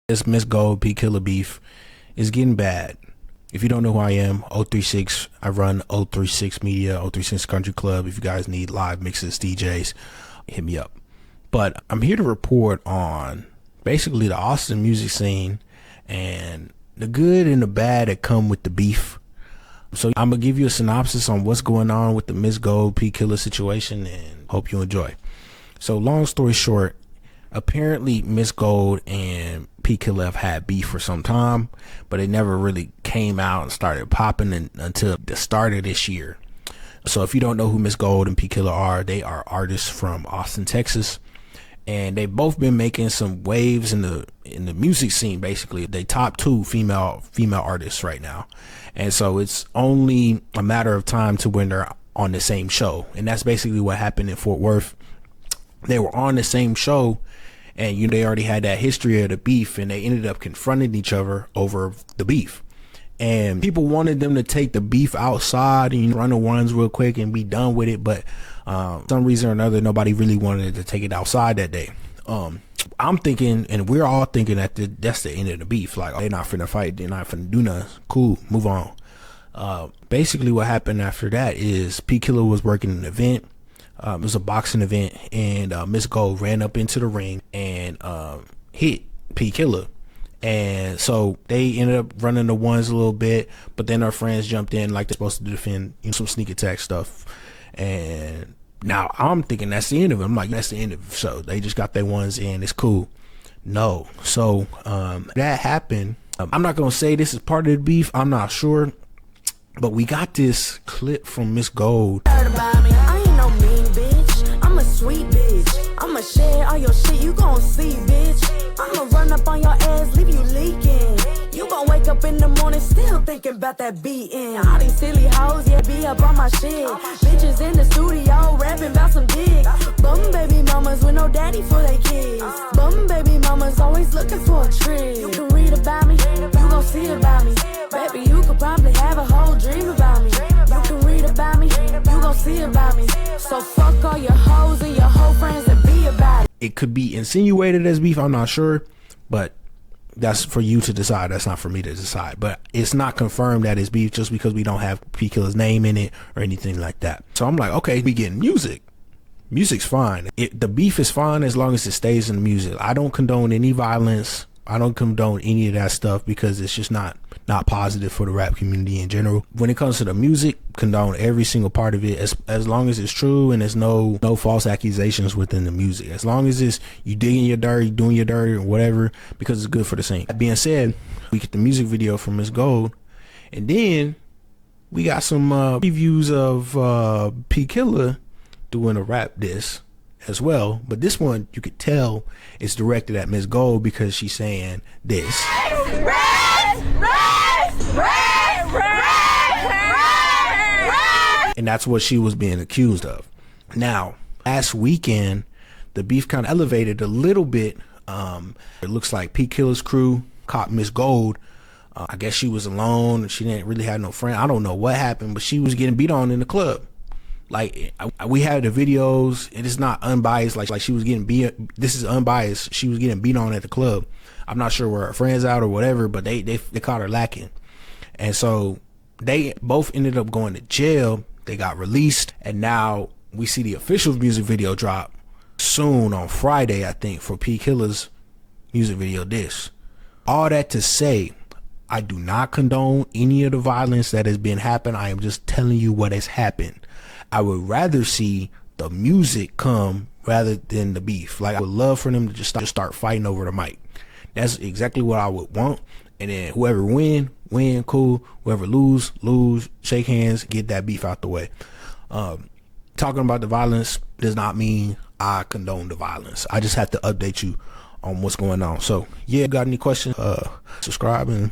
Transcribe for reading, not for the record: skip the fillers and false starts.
This Ms Gold Killa beef is getting bad. If you don't know who I am, OHTHREESIX, I run OHTHREESIX Media, OHTHREESIX Country Club. If you guys need live mixes, DJs, hit me up. But I'm here to report on basically the Austin music scene and the good and the bad that come with the beef. So I'm gonna give you a synopsis on what's going on with the Ms Gold Killa situation and hope you enjoy. So long story short, apparently Ms Gold and Killa have had beef for some time, but it never really came out and started popping until the start of this year. So if you don't know who Ms Gold and Killa are, they are artists from Austin, Texas, and they've both been making some waves in the music scene. Basically, they top two female artists right now, and so it's only a matter of time to when they're on the same show. And that's basically what happened in Fort Worth. They were on the same show, and they already had that history of the beef, and they ended up confronting each other over the beef. And people wanted them to take the beef outside and run the ones real quick and be done with it, but for some reason or another, nobody really wanted to take it outside that day. I'm thinking, and we're all thinking that that's the end of the beef. Like, they're not finna fight, they're not finna do nothing. Cool, move on. Basically what happened after that is Killa was working an event. It was a boxing event, and Ms Gold ran up into the ring and hit Killa. And so they ended up running the ones a little bit, but then our friends jumped in like they're supposed to defend some sneak attack stuff. And now I'm thinking that's the end of it. I'm like, that's the end of it. So they just got their ones in. It's cool. No. So that happened. I'm not going to say this is part of the beef. I'm not sure. But we got this clip from Ms Gold. I ain't no mean bitch. I'm a sweet bitch. I'ma share all your shit. You gon' see, bitch. I'ma run up on your ass, leave you leaking. You gon' wake up in the morning still thinking about that beating. All these silly hoes, yeah, be up on my shit. Bitches in the studio rapping about some dick. Bum baby mamas with no daddy for their kids. Bum baby mamas always looking for a trick. You can read about me, you gon' see about me. Baby, you could probably have a whole dream about me. You can read about me, you gon' see about me. So fuck all your hoes and your whole friends and be about it. It could be insinuated as beef, I'm not sure, but that's for you to decide. That's not for me to decide. But it's not confirmed that it's beef just because we don't have Killa's name in it or anything like that. So I'm like, okay, we getting music. Music's fine. The beef is fine as long as it stays in the music. I don't condone any violence. I don't condone any of that stuff because it's just not positive for the rap community in general. When it comes to the music, condone every single part of it as long as it's true and there's no false accusations within the music. As long as it's you digging your dirt, you doing your dirt or whatever, because it's good for the scene. That being said, we get the music video from Ms Gold, and then we got some previews of Killa doing a rap diss as well, but this one you could tell is directed at Ms Gold because she's saying this. And that's what she was being accused of. Now, last weekend, the beef kind of elevated a little bit. It looks like Killa's crew caught Ms Gold. I guess she was alone and she didn't really have no friend. I don't know what happened, but she was getting beat on in the club. Like, we had the videos, and it's not unbiased. Like she was getting beat. This is unbiased. She was getting beat on at the club. I'm not sure where her friends out or whatever, but they caught her lacking, and so they both ended up going to jail. They got released, and now we see the official music video drop soon on Friday, I think, for Killa's music video diss. All that to say, I do not condone any of the violence that has been happening. I am just telling you what has happened. I would rather see the music come rather than the beef. Like, I would love for them to just start fighting over the mic. That's exactly what I would want. And then whoever win, cool. Whoever lose, shake hands, get that beef out the way. Talking about the violence does not mean I condone the violence. I just have to update you on what's going on. So yeah, got any questions? Subscribe and